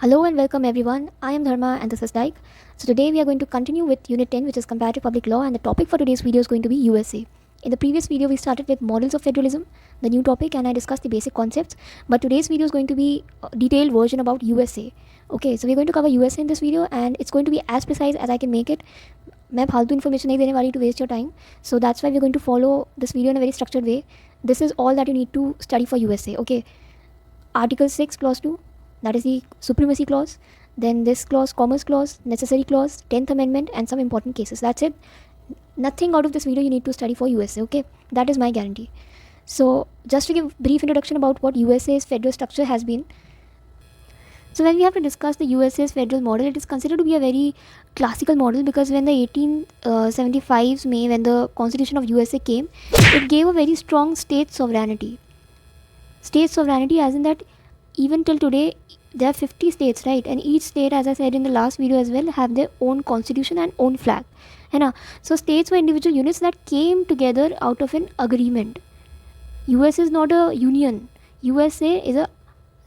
Hello and welcome everyone. I am Dharma and this is Dyke. So today we are going to continue with Unit 10, which is Comparative Public Law, and the topic for today's video is going to be USA. In the previous video we started with models of federalism, the new topic, and I discussed the basic concepts, but today's video is going to be a detailed version about USA. Okay, so we're going to cover USA in this video and it's going to be as precise as I can make it. मैं फालतू information नहीं देने वाली to waste your time. So that's why we're going to follow this video in a very structured way. This is all that you need to study for USA. Okay, Article 6 Clause 2, that is the supremacy clause, then this clause, commerce clause, necessary clause, 10th amendment, and some important cases. That's it. Nothing out of this video you need to study for USA. Okay, that is my guarantee. So just to give brief introduction about what USA's federal structure has been. So when we have to discuss the USA's federal model, it is considered to be a very classical model because when the 1875s May, when the Constitution of USA came, it gave a very strong state sovereignty. State sovereignty as in that even till today there are 50 states, right? And each state, as I said in the last video as well, have their own constitution and own flag. So states were individual units that came together out of an agreement. US is not a union. USA is a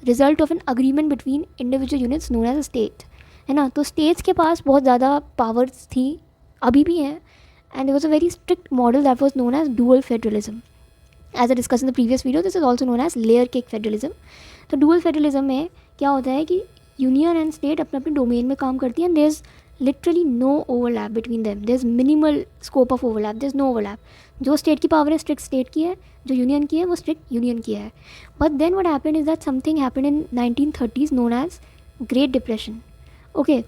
result of an agreement between individual units known as a state. है ना. तो states के पास बहुत ज़्यादा powers थी, अभी भी हैं, and there was a very strict model that was known as dual federalism. As I discussed in the previous video, this is also known as layer cake federalism. तो dual federalism में क्या होता है कि यूनियन एंड स्टेट अपने अपने domain में काम करती है and there is literally no overlap between them. There is minimal scope of overlap. There is no overlap. जो स्टेट की पावर है स्ट्रिक्ट स्टेट की है, जो यूनियन की है वो स्ट्रिक्ट यूनियन की है. But then what happened is that something happened in 1930s known as Great Depression. Okay,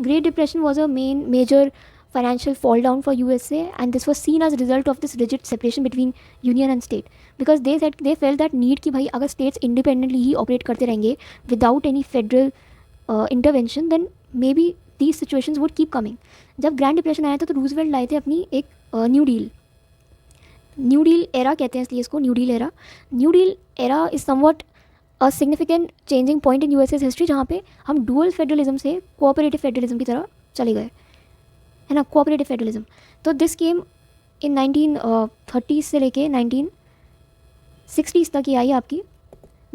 Great Depression was a major financial fall down for USA, and this was seen as a result of this rigid separation between union and state, because they felt that need कि भाई अगर states independently ही operate करते रहेंगे without any federal intervention, then maybe these situations would keep coming. जब grand depression आया था तो Roosevelt लाए थे अपनी एक न्यू डील एरा कहते हैं इसलिए इसको new deal era is somewhat a significant changing point in USS history, जहाँ पे हम डुअल फेडरलिज्म से कोऑपरेटिव फेडरलिज्म की तरह चले गए, है ना. कोऑपरेटिव फेडरलिज्म, तो दिस केम इन 1930 से लेके 1960s तक ही आई आपकी,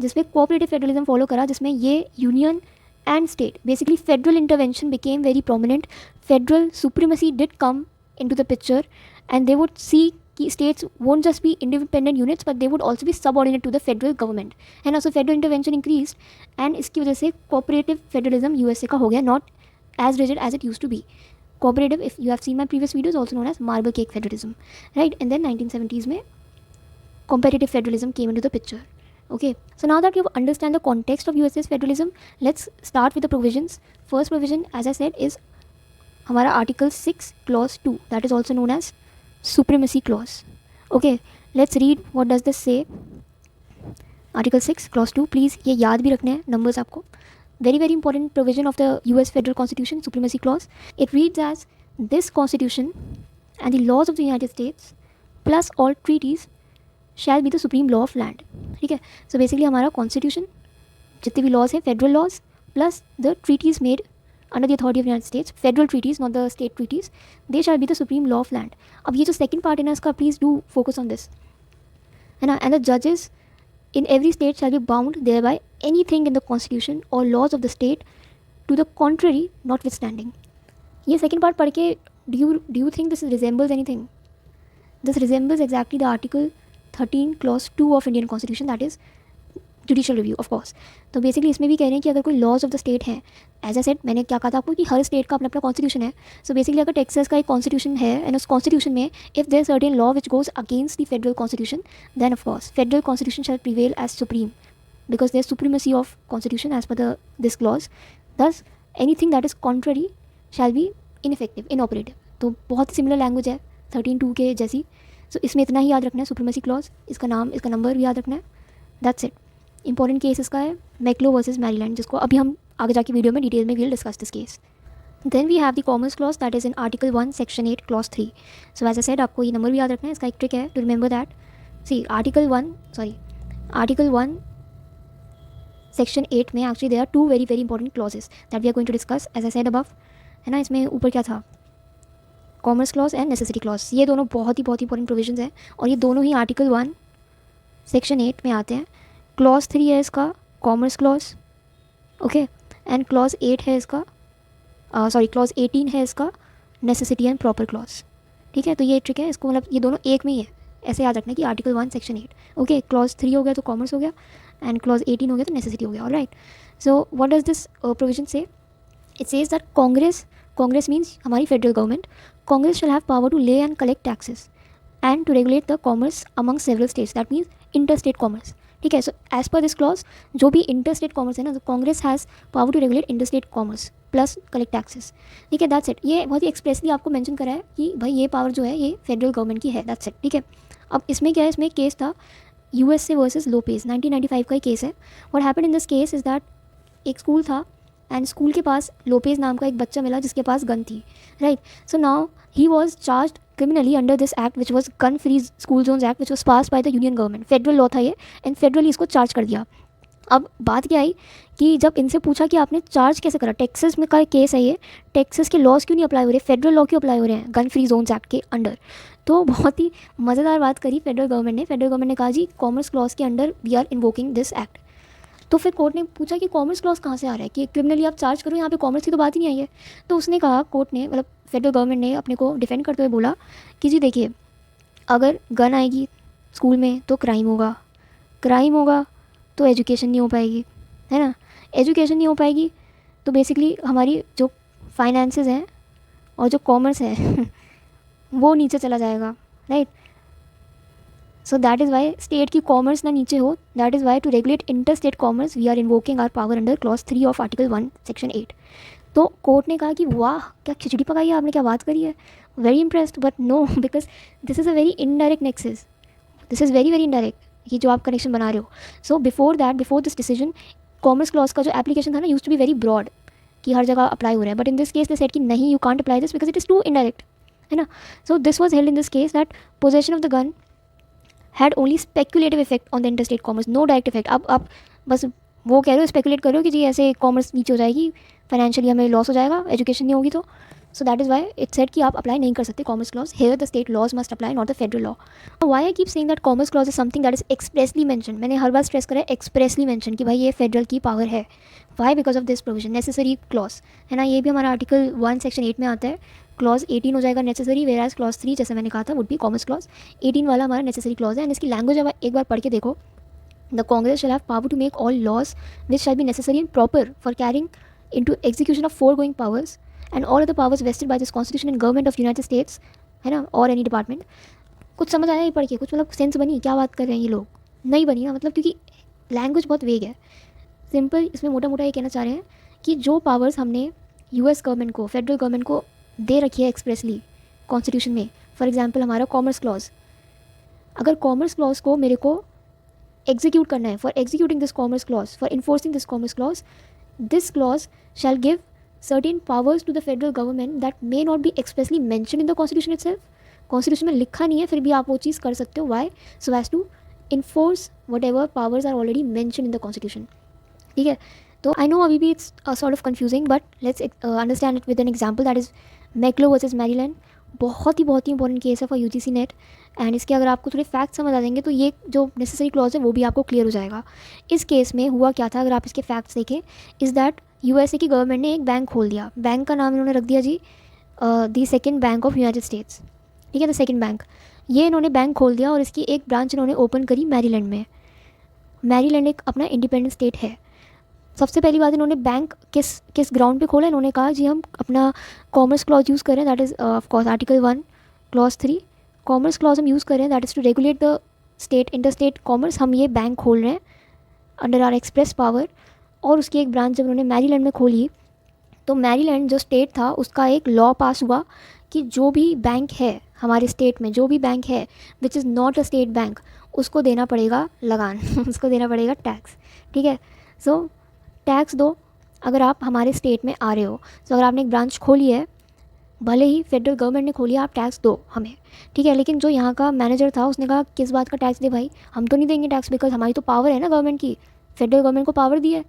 जिसमें कोऑपरेटिव फेडरलिज्म फॉलो करा, जिसमें ये union and state basically federal intervention became very prominent. Federal supremacy did come into the picture and they would see कि states won't just be independent units but they would also be subordinate to the federal government, है ना. So federal intervention increased and इसकी वजह से cooperative federalism USA का हो गया, not as rigid as it used to be. Cooperative, if you have seen my previous videos, also known as marble cake federalism, right? And then 1970s में comparative federalism came into the picture. Okay, so now that you understand the context of USA's federalism, let's start with the provisions. First provision, as I said, is हमारा Article 6 Clause 2, that is also known as supremacy clause. Okay, let's read what does this say. Article 6 Clause 2, please ये याद भी रखने हैं numbers आपको. Very very important provision of the US Federal Constitution, supremacy clause. It reads as, this constitution and the laws of the United States plus all treaties shall be the supreme law of land. ठीक है. So basically हमारा constitution, जितने भी laws हैं, federal laws plus the treaties made under the authority of the United States, federal treaties, not the state treaties, they shall be the supreme law of land. अब ये जो second part है ना इसका, please do focus on this, है ना. And the judges in every state shall be bound thereby anything in the constitution or laws of the state to the contrary notwithstanding. ये second part पढ़ के do you think this resembles anything? This resembles exactly the Article 13 Clause 2 of Indian Constitution, that is judicial review of course. तो basically इसमें भी कह रहे हैं कि अगर कोई लॉज ऑफ द स्टेट हैं, एज ए सेट मैंने क्या कहा था आपको कि हर स्टेट का अपना अपना कॉन्स्टिट्यूशन है. सो बेसिकली अगर टेक्सास का एक कॉन्स्टिट्यूशन है एंड उस कॉन्स्टिट्यूशन में if there certain law which goes against the federal constitution, then of course federal constitution shall prevail as supreme because there is supremacy of constitution as per this clause. Thus anything that is contrary shall be ineffective, inoperative. तो बहुत similar language है 13.2 के जैसी. सो इसमें इतना ही याद रखना है, सुप्रीमेसी क्लॉज, इसका नाम, इसका नंबर भी याद रखना है. That's it. इंपॉर्टेंट केस इसका है मैक्लो वर्सेस मैरीलैंड, जिसको अभी हम आगे जाके वीडियो में डिटेल में will discuss this case. Then we have the commerce clause, that is in article 1 section 8 clause 3. So as I said आपको ये नंबर भी याद रखना है. इसका एक ट्रिक है to remember that. See article 1 section 8 में actually there are 2 very very important clauses that we are going to discuss as I said above, है ना. इसमें ऊपर क्या था, commerce clause and necessity clause. ये दोनों बहुत ही इंपॉर्टेंट प्रोविजंस हैं और ये दोनों ही आर्टिकल 1 सेक्शन 8 में आते हैं. क्लॉज 3 है इसका commerce clause, okay. And clause 8 है इसका, क्लॉज 18 है इसका नेसेसिटी एंड प्रॉपर क्लॉज। ठीक है, तो ये ट्रिक है, इसको मतलब ये दोनों एक में ही है, ऐसे याद रखना कि आर्टिकल 1 सेक्शन 8। ओके, क्लॉज 3 हो गया तो कॉमर्स हो गया, एंड क्लॉज 18 हो गया तो नेसेसिटी हो गया। Alright, so what does this provision say? It says that Congress means हमारी federal government, Congress shall have power to lay and collect taxes and to regulate the commerce among several states, that means inter state commerce. ठीक है, so as per this clause जो भी inter state commerce है ना, तो Congress has power to regulate inter state commerce plus collect taxes. ठीक है, that's it. ये बहुत ही एक्सप्रेसली आपको मेंशन करा है कि भाई ये पावर जो है ये फेडरल गवर्नमेंट की है, दैट्स इट। ठीक है, अब इसमें क्या है, इसमें केस था यूएसए वर्सेस लोपेज, 1995 का ही केस है। What happened in this case is that एक स्कूल था एंड स्कूल के पास लोपेज नाम का एक बच्चा मिला जिसके पास गन थी, right. So now he was charged criminally under this act which was gun free school zones act which was passed by the union government, federal law था ये, एंड फेडरली इसको चार्ज कर दिया। अब बात क्या आई कि जब इनसे पूछा कि आपने चार्ज कैसे करा, टेक्सास में का केस है ये, टेक्सास के लॉज क्यों नहीं अप्लाई हो रहे, फेडरल लॉ क्यों अप्लाई हो रहे हैं गन फ्री जोन्स एक्ट के अंडर। तो बहुत ही मज़ेदार बात करी फेडरल गवर्नमेंट ने कहा जी कॉमर्स क्लॉज के under we are invoking this act. तो फिर कोर्ट ने पूछा कि कॉमर्स क्लॉज कहाँ से आ रहा है कि क्रिमिनली आप चार्ज करो, यहाँ पे कॉमर्स की तो बात ही नहीं आई है। तो उसने कहा, कोर्ट ने मतलब फेडरल गवर्नमेंट ने अपने को डिफेंड करते हुए बोला कि जी देखिए, अगर गन आएगी स्कूल में तो क्राइम होगा तो एजुकेशन नहीं हो पाएगी, है ना, एजुकेशन नहीं हो पाएगी तो बेसिकली हमारी जो फाइनेंसेस हैं और जो कॉमर्स है वो नीचे चला जाएगा, right. So that is why state की कॉमर्स ना नीचे हो, that is why to regulate inter state commerce we are invoking our power under clause 3 of article 1 section 8। तो कोर्ट ने कहा कि वाह क्या खिचड़ी पकाई है आपने, क्या बात करी है, very impressed, but no, because this is a very indirect nexus, this is very very indirect, ये जो आप कनेक्शन बना रहे हो। So before this decision commerce clause का जो एप्लीकेशन था ना use to be very broad कि हर जगह अप्लाई हो रहा है, but in this case they said कि नहीं, you can't apply this because it is too indirect, है ना। So this was held in this case that possession of the gun had only speculative effect on the interstate commerce, no direct effect. अब आप बस वो कह रहे हो, speculate कर रहे हो कि जी ऐसे कॉमर्स नीचे हो जाएगी, फाइनेंशियली हमें लॉस हो जाएगा, एजुकेशन नहीं होगी तो। So that is why it said कि आप अप्लाई नहीं कर सकते commerce clause, here the state laws must apply not the federal law. Why I keep saying that commerce clause is something that is expressly mention, मैंने हर बार stress करा है expressly mention कि भाई ये फेडरल की पावर है। Why? Because of this provision necessary clause, है ना, ये भी हमारा आर्टिकल 1 सेक्शन 8 में आता है। क्लॉज 18 हो जाएगा नेसेसरी, वेयर एज क्लॉज 3 जैसे मैंने कहा था वुड बी कॉमर्स क्लॉज, 18 वाला हमारा नेसेसरी क्लॉज है। एंड इसकी लैंग्वेज अब एक बार पढ़ के देखो, the Congress shall have power to make all laws which shall be necessary and proper for carrying into execution of foregoing powers and all other powers vested by this constitution and government of United States, है ना, और any department। कुछ समझ आया ये पढ़ के, कुछ मतलब सेंस बनी, क्या बात कर रहे हैं ये लोग, नहीं बनी ना, मतलब क्योंकि लैंग्वेज बहुत वेग है। सिंपल इसमें मोटा मोटा ये कहना चाह रहे हैं कि जो पावर्स हमने यूएस गवर्नमेंट को, फेडरल गवर्नमेंट को दे रखी है एक्सप्रेसली कॉन्स्टिट्यूशन में, फॉर एग्जाम्पल हमारा कॉमर्स क्लॉज, अगर कॉमर्स क्लॉज को मेरे को एग्जीक्यूट करना है, for executing this commerce clause, for enforcing this commerce clause, this clause shall give certain powers to the federal government that may not be expressly mentioned in the constitution itself। Constitution में लिखा नहीं है फिर भी आप वो चीज़ कर सकते हो। Why? So as to enforce whatever powers are already mention in the constitution. ठीक है, तो आई नो अभी भी it's sort of confusing, but let's understand it with an example, that is McCulloch versus Maryland. बहुत ही important case है for UGC NET, and इसके अगर आपको थोड़े फैक्ट समझ आ जाएंगे तो ये जो नेसेसरी क्लॉज है वो भी आपको क्लियर हो जाएगा। इस केस में हुआ क्या था, अगर आप इसके फैक्ट्स देखें, इज़ दैट यूएसए की गवर्नमेंट ने एक बैंक खोल दिया, बैंक का नाम इन्होंने रख दिया जी the second bank of United States. ठीक है, द सेकेंड बैंक, ये इन्होंने बैंक खोल दिया और इसकी एक ब्रांच इन्होंने ओपन करी मैरीलैंड में। मैरीलैंड एक अपना इंडिपेंडेंट स्टेट है। सबसे पहली बात, इन्होंने बैंक किस ग्राउंड पे खोला, इन्होंने कहा जी हम अपना कॉमर्स क्लॉज यूज़ करें, that is of course article 1 clause 3 commerce clause हम यूज़ करें, that is to regulate the state inter state commerce. हम ये बैंक खोल रहे हैं अंडर आर एक्सप्रेस पावर। और उसकी एक ब्रांच जब उन्होंने मैरीलैंड में खोली तो मैरीलैंड जो स्टेट था उसका एक लॉ पास हुआ कि जो भी बैंक है हमारे स्टेट में, जो भी बैंक है which is not a state bank, उसको देना पड़ेगा लगान उसको देना पड़ेगा टैक्स। ठीक है, सो टैक्स दो अगर आप हमारे स्टेट में आ रहे हो। तो अगर आपने एक ब्रांच खोली है, भले ही फेडरल गवर्नमेंट ने खोली है, आप टैक्स दो हमें। ठीक है, लेकिन जो यहाँ का मैनेजर था उसने कहा किस बात का टैक्स दे भाई, हम तो नहीं देंगे टैक्स, बिकॉज हमारी तो पावर है ना गवर्नमेंट की, फेडरल गवर्नमेंट को पावर दी है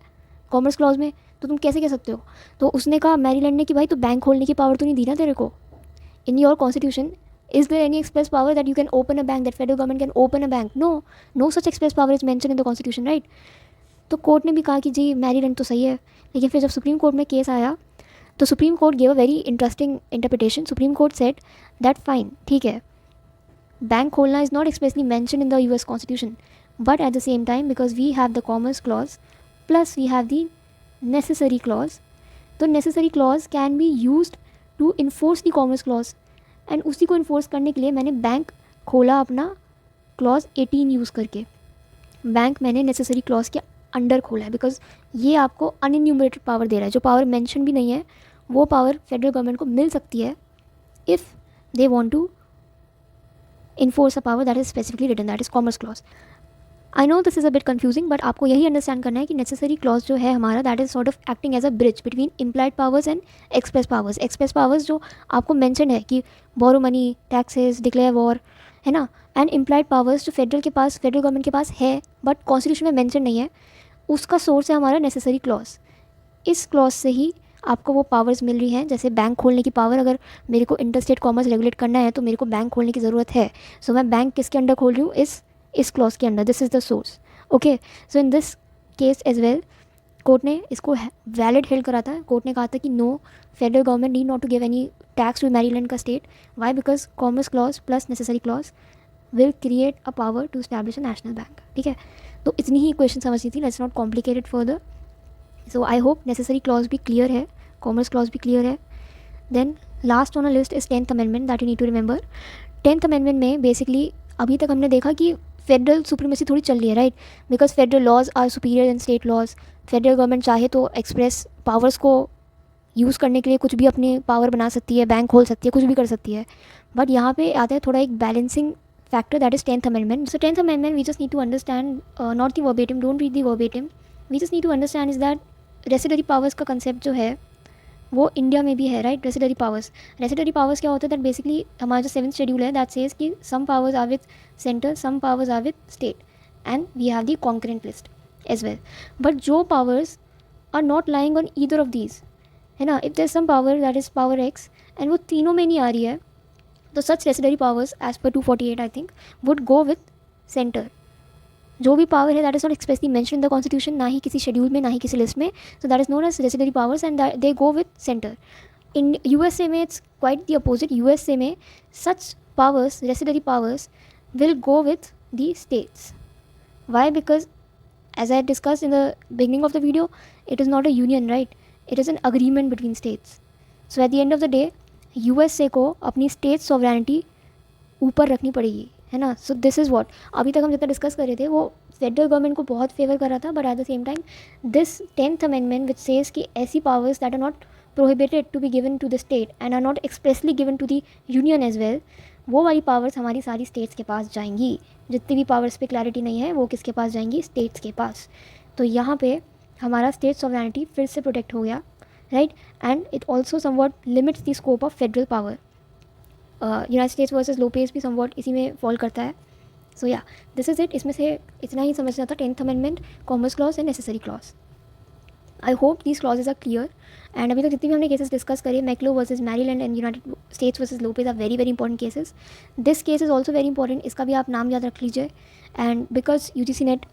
कॉमर्स क्लॉज में, तो तुम कैसे कह सकते हो। तो उसने कहा मैरीलैंड ने कि भाई तो बैंक खोलने की पावर तो नहीं दी ना तेरे को, in your constitution is there any express power that you can open a bank, that federal government can open a bank, no such express power is mention in the constitution, right. तो court ने भी कहा कि जी Maryland तो सही है, लेकिन फिर जब सुप्रीम कोर्ट में केस आया तो Supreme Court gave a very interesting interpretation. Supreme Court said that fine, ठीक है, बैंक खोलना is not expressly mention in the US constitution, but at the same time because we have the commerce clause plus we have the necessary clause, तो necessary clause can be used to enforce the commerce clause, and उसी को enforce करने के लिए मैंने bank खोला अपना clause 18 use करके. बैंक मैंने नेसेसरी क्लॉज के अंडर खोला है, बिकॉज ये आपको अनइन्यूमरेटेड पावर दे रहा है. जो पावर मेंशन भी नहीं है वो पावर फेडरल गवर्नमेंट को मिल सकती है if they want to enforce a power that is specifically written, that is commerce clause. I know this is a bit confusing, but आपको यही अंडरस्टैंड करना है कि नेसेसरी क्लॉज जो है हमारा, that is sort of acting as a bridge between implied powers and express powers. Express powers जो आपको मेंशन है कि borrow money, taxes, declare war, है ना, एंड इम्प्लाइड पावर्स जो फेडरल के पास, फेडरल गवर्नमेंट के पास है बट कॉन्स्टिट्यूशन में मेंशन नहीं है, उसका सोर्स है हमारा नेसेसरी क्लॉज. इस क्लॉज से ही आपको वो पावर्स मिल रही हैं. जैसे बैंक खोलने की पावर, अगर मेरे को इंटरस्टेट कॉमर्स रेगुलेट करना है तो मेरे को बैंक खोलने की ज़रूरत है. सो मैं बैंक किसके अंडर खोल रही हूँ, इस क्लॉज के under. This is the source. Okay, so in this case as well court ने इसको वैलिड हेल्ड करा था. कोर्ट ने कहा था कि no, federal government need not to give any tax to Maryland का state. Why? Because commerce clause plus necessary clause will create a power to establish a national bank. ठीक है, तो इतनी ही क्वेश्चन समझनी थी. Let's not complicated further. So I hope necessary clause भी clear है, कॉमर्स क्लॉज भी क्लियर है. Then last on a list is 10th amendment that you need to remember. 10th amendment में बेसिकली अभी तक हमने देखा कि फेडरल सुप्रीमेसी थोड़ी चल रही है, right, because federal laws are superior in state laws. Federal government चाहे तो एक्सप्रेस पावर्स को यूज़ करने के लिए कुछ भी अपनी पावर बना सकती है, बैंक खोल सकती है, कुछ भी कर सकती है. बट यहाँ पे आता है थोड़ा एक balancing factor, that is 10th amendment. So 10th amendment we just need to understand, not the verbatim, don't read the verbatim, we just need to understand is that residuary powers का concept जो है वो India में भी है, right. Residuary powers, residuary powers क्या होता है, दैट बेसिकली हमारा जो 7th शेड्यूल है दैट सेज कि some powers are with centre, some powers are with state, and we have the concurrent list as well. But जो powers are not lying on either of these, है ना, if there some power that is power X and वो तीनों में नहीं आ रही है, तो सच रेसिडरी पावर्स एज पर 248 I think would go with centre. जो भी पावर है that is not expressly mention in the constitution, ना ही किसी शेड्यूल में, ना ही किसी लिस्ट में, so that is known as residuary powers and they go with centre. In USA में it's quite the opposite. USA में such powers, residuary powers, will go with the states. Why? Because as I discussed in the beginning of the video, it is not a union, right? It is an agreement between states. So at the end of the day, USA को अपनी state sovereignty ऊपर रखनी पड़ेगी, है ना. So this is what अभी तक हम जितना डिस्कस कर रहे थे वो फेडरल गवर्नमेंट को बहुत फेवर कर रहा था, but at the same time this 10th amendment which says कि ऐसी powers that are not prohibited to be given to the state and are not expressly given to the union as well, वो वाली powers हमारी सारी states के पास जाएंगी. जितनी भी पावर्स पे क्लैरिटी नहीं है वो किसके पास जाएंगी, स्टेट्स के पास. तो यहाँ पे हमारा स्टेट सॉवरेनिटी फिर से प्रोटेक्ट हो गया, right. And it also somewhat limits the scope of federal power. United States versus Lopez भी समवॉट इसी में फॉल करता है. सो या दिस इज़ इट. इसमें से इतना ही समझना था. 10th amendment, commerce clause and necessary clause. I hope these clauses are clear. And अभी तक जितनी भी हमने केसेस डिस्कस करिए, McCulloch versus Maryland and United States versus Lopez are very very important cases. This case is also very important. इसका भी आप नाम याद रख लीजिए. And because UGC NET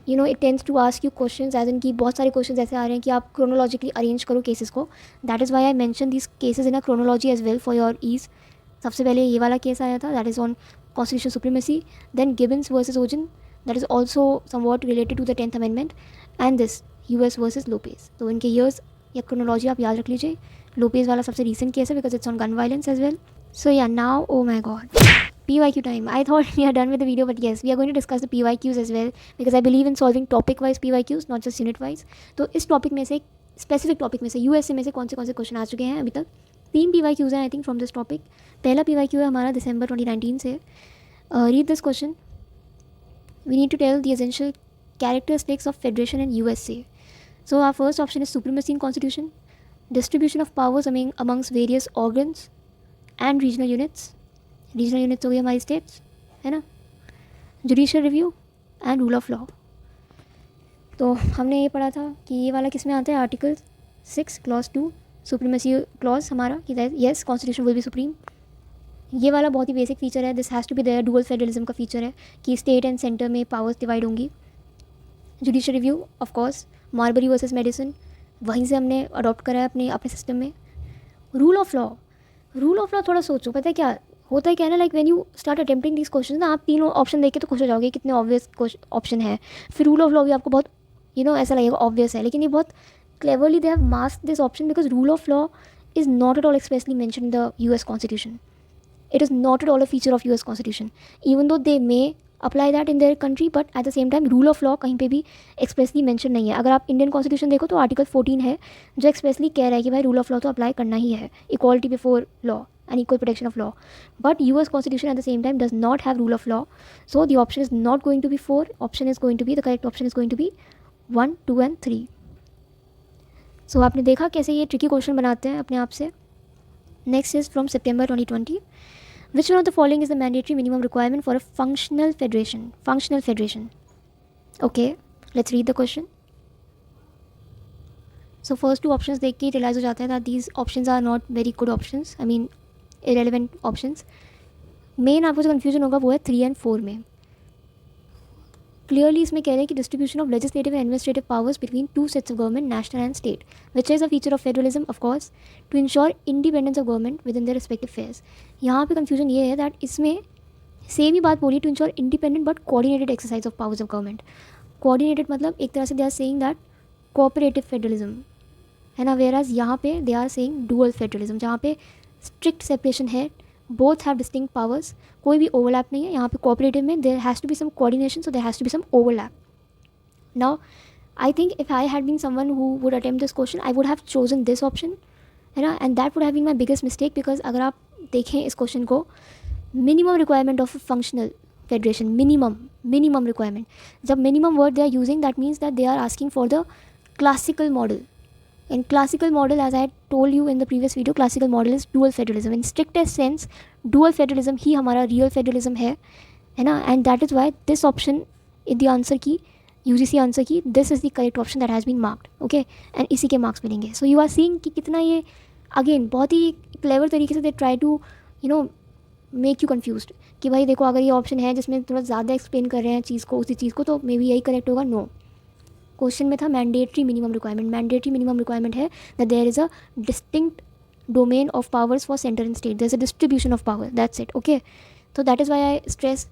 you know it tends to ask you questions, as in की बहुत सारे क्वेश्चंस ऐसे आ रहे हैं कि आप क्रोनोलॉजिकली अरेंज करो केसेस को. That is why I mention this cases in a chronology as well for your ease. सबसे पहले ये वाला केस आया था, that is on constitution supremacy. Then Gibbons versus ओजन, that is also somewhat related to the 10th amendment. And this US versus Lopez. तो इनके years या क्रोनोलॉजी आप याद रख लीजिए. लोपेज वाला सबसे रीसेंट केस है because it's on gun violence as well. So या now, oh my God, PYQ time. I thought we are done with the video, but yes, we are going to discuss the PYQs as well because I believe in solving topic wise PYQs, not just unit wise. तो इस topic में से, specific topic में से, USA में से कौन से क्वेश्चन आ चुके हैं अभी तक? 3 PYQs हैं I think from this topic. पहला PYQ है हमारा दिसंबर 2019 से. Read this question. We need to tell the essential characteristics of federation in USA. So our first option is supremacy in constitution, distribution of powers amongst various organs and regional units. Regional units हो गई हमारी states, है ना. Judicial review and rule of law. तो हमने ये पढ़ा था कि ये वाला किस में आता है, आर्टिकल 6 क्लॉज 2 सुप्रीमेसी क्लॉज हमारा कि yes constitution will be supreme. ये वाला बहुत ही बेसिक फीचर है. This has to be there. Dual federalism का फीचर है कि स्टेट एंड सेंटर में पावर्स डिवाइड होंगी. Judicial review of course, Marbury versus Madison, वहीं से हमने अडॉप्ट करा है अपने अपने सिस्टम में। रूल ऑफ लॉ थोड़ा सोचो, पता है क्या होता है, क्या है ना, like when you start attempting this question ना, आप तीनों ऑप्शन देख के तो खुश हो जाओगे कितने ऑब्वियस ऑप्शन है। फिर रूल ऑफ लॉ भी आपको बहुत ऐसा लगेगा ऑब्वियस है, लेकिन ये बहुत cleverly they have masked this option because rule of law is not at all expressly mentioned in the US Constitution. It is not at all a feature of US Constitution. Even though they may apply that in their country, but at the same time rule of law कहीं पे भी expressly mention नहीं है। अगर आप Indian constitution देखो तो article 14 है जो एक्सप्रेसली कह रहा है कि भाई रूल ऑफ लॉ तो अप्लाई करना ही है, equality before law and equal protection of law. But US Constitution at the same time does not have rule of law. So the option is not going to be 4. Option is going to be, the correct option is going to be 1, 2 and 3. सो आपने देखा कैसे ये tricky question बनाते हैं अपने आप से। Next is from September 2020, which one of the following is the mandatory minimum requirement for a functional federation. Okay, let's read the question. So first 2 options देख के रियलाइज हो जाता है that these options are not very good options, I mean irrelevant options. Main आपको जो confusion होगा वो है 3 and 4 में। क्लियरली इसमें कह रहे हैं कि distribution of legislative and administrative powers between 2 sets of government, national and state, which is a feature of federalism of course to ensure independence of government within their respective spheres. यहाँ पे confusion ये है that इसमें same ही बात बोली, to ensure independent but coordinated exercise of powers of government. Coordinated मतलब एक तरह से they are saying that cooperative federalism है ना, वेयर एज यहाँ पे they are saying dual federalism, जहाँ पे स्ट्रिक्ट सेपरेशन है, बोथ हैव डिस्टिंक्ट पावर्स, कोई भी ओवरलैप नहीं है। यहाँ पे कोऑपरेटिव में there has to be some coordination, so there has to be some overlap. Now I think if I had been someone who would attempt this question, I would have chosen this option, है ना, and that would have been my biggest mistake. Because अगर आप देखें इस question को, minimum requirement of functional federation, minimum requirement, जब minimum word they are using that means that they are asking for the classical model. In classical model, as I had told you in the previous video, classical model is dual federalism. In strictest sense, dual federalism ही हमारा real federalism है ना, and that is why this option in the answer की, UGC answer की, this is the correct option that has been marked. Okay, and इसी के marks मिलेंगे. So you are seeing कि कितना ये again बहुत ही clever तरीके से they try to make you confused कि भाई देखो अगर ये ऑप्शन है जिसमें थोड़ा ज़्यादा एक्सप्लेन कर रहे हैं चीज़ को, उसी चीज़ को, तो मे बी यही करेक्ट होगा। नो, क्वेश्चन में था mandatory minimum requirement. Mandatory minimum requirement है that there is a distinct domain of powers for centre and state, there is a distribution of power, that's it. Okay, तो that is why I stress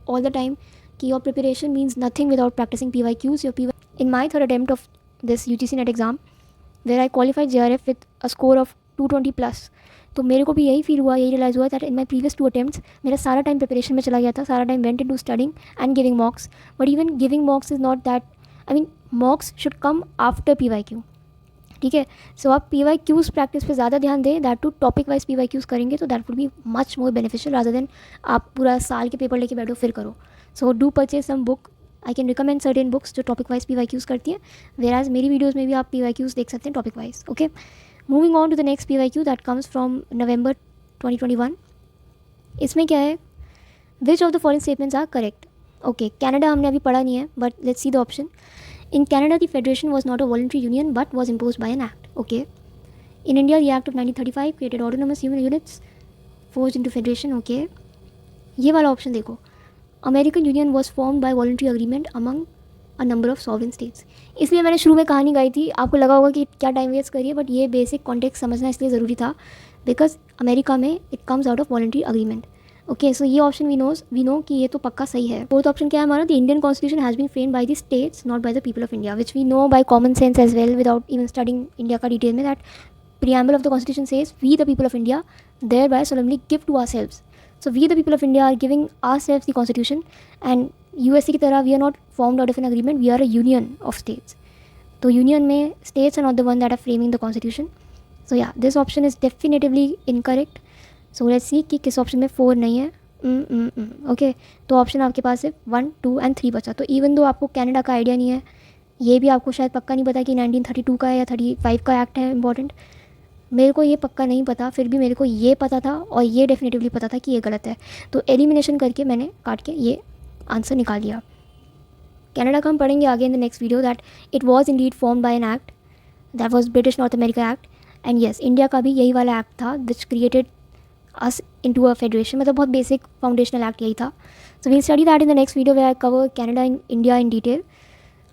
all the time कि your preparation means nothing without practising PYQs। Your in my third attempt of this UGC NET exam where I qualified JRF with a score of 220+, तो मेरे को भी यही feel हुआ, यही realise हुआ that in my previous 2 attempts मेरा सारा टाइम प्रिपरेशन में चला गया था, सारा time went into studying and giving mocks. But even giving mocks is not that, I mean mocks should come after PYQ, ठीक है। सो आप PYQs प्रैक्टिस पे ज़्यादा ध्यान दें, that too topic wise PYQs करेंगे तो that would be much more beneficial rather than आप पूरा साल के पेपर लेके बैठो फिर करो। So do purchase some book, I can recommend certain books जो टॉपिक वाइज PYQs करती हैं, वेयर एज मेरी वीडियोज़ में भी आप PYQs देख सकते हैं topic wise. Okay, moving on to the next PYQ that comes from November 2021। इसमें क्या है, which of the following statements are correct. Okay, Canada हमने अभी पढ़ा नहीं है, but let's see the option. In Canada, the federation was not a voluntary union but was imposed by an act. Okay. In India, the Act of 1935 created autonomous units forged into federation. Okay. ये वाला option देखो, American Union was formed by voluntary agreement among a number of sovereign states. इसलिए मैंने शुरू में कहानी गाई थी, आपको लगा होगा कि क्या टाइम वेस्ट करिए, बट ये बेसिक कॉन्टेक्स्ट समझना इसलिए ज़रूरी था बिकॉज अमेरिका में it comes out of voluntary agreement. Okay, so ये ऑप्शन वी नो कि ये तो पक्का सही है। फोर्थ ऑप्शन क्या है हमारा, the Indian constitution has been framed by the states not by the people of India, which we know by common sense as well without even studying India का डिटेल में, that preamble of the constitution says we the people of India thereby solemnly give to ourselves. So we the people of India are giving ourselves the constitution, and USA की तरह we are not formed out of an agreement, we are a union of states. तो union में states are not the one that are framing the constitution. So yeah, this option is definitively incorrect. So let's see कि किस option में 4 नहीं है। Okay, तो option आपके पास है 1, 2 and 3 बचा। तो इवन दो आपको कनाडा का आइडिया नहीं है, ये भी आपको शायद पक्का नहीं पता कि 1932 का है या 35 का एक्ट है इंपॉर्टेंट, मेरे को ये पक्का नहीं पता, फिर भी मेरे को ये पता था और ये डेफिनेटिवली पता था कि ये गलत है, तो एलिमिनेशन करके मैंने काट के ये आंसर निकाल लिया। कनाडा का हम पढ़ेंगे आगे इन the next video that it was Indeed formed by an act that was British north America act, and yes India का भी यही वाला एक्ट था which created us into a federation, मतलब बहुत बेसिक फाउंडेशनल एक्ट यही था। So we'll study that in the next video where I cover Canada and India in detail.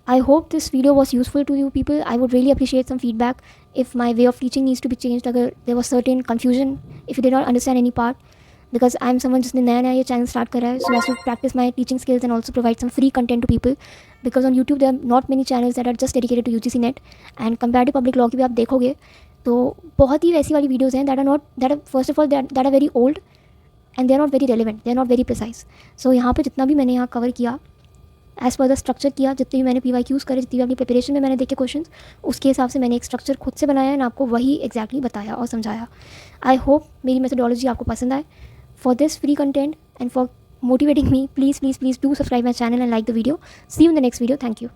I hope this video was useful to you people. I would really appreciate some feedback if my way of teaching needs to be changed, अगर there was certain confusion, if you did not understand any part, because I'm someone जिसने नया ये channel start करा है, so as to practice my teaching skills and also provide some free content to people, because on YouTube there are not many channels that are just dedicated to UGC NET, and comparative public law की भी आप देखोगे तो बहुत ही वैसी वाली videos हैं that are first of all that are very old and they are not very relevant, they are not very precise. So यहाँ पे जितना भी मैंने यहाँ कवर किया एज़ पर द स्ट्रक्चर किया, जितने भी मैंने PYQs करे, जितनी भी अपनी प्रिपरेशन में मैंने देखे क्वेश्चंस, उसके हिसाब से मैंने एक स्ट्रक्चर खुद से बनाया एंड आपको वही एग्जैक्टली बताया और समझाया. आई होप मेरी मेथोडोलॉजी आपको पसंद आए. For this free content and for motivating me, please do subscribe my channel and like the video. See you in the next video. Thank you.